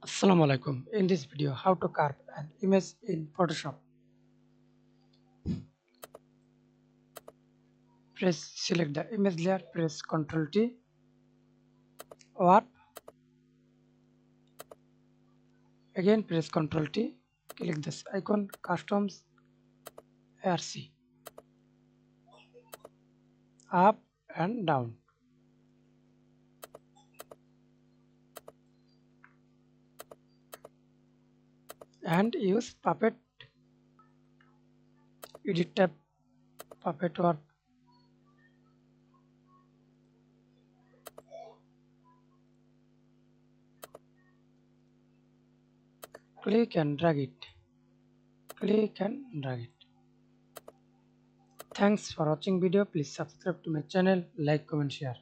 Assalamu alaikum. In this video, how to carve an image in Photoshop. Select the image layer, press Ctrl T, warp, again press Ctrl T, click this icon, customs, RC, up and down, and use puppet, edit tab, puppet warp, click and drag it, click and drag it. Thanks for watching video. Please subscribe to my channel, like, comment, share.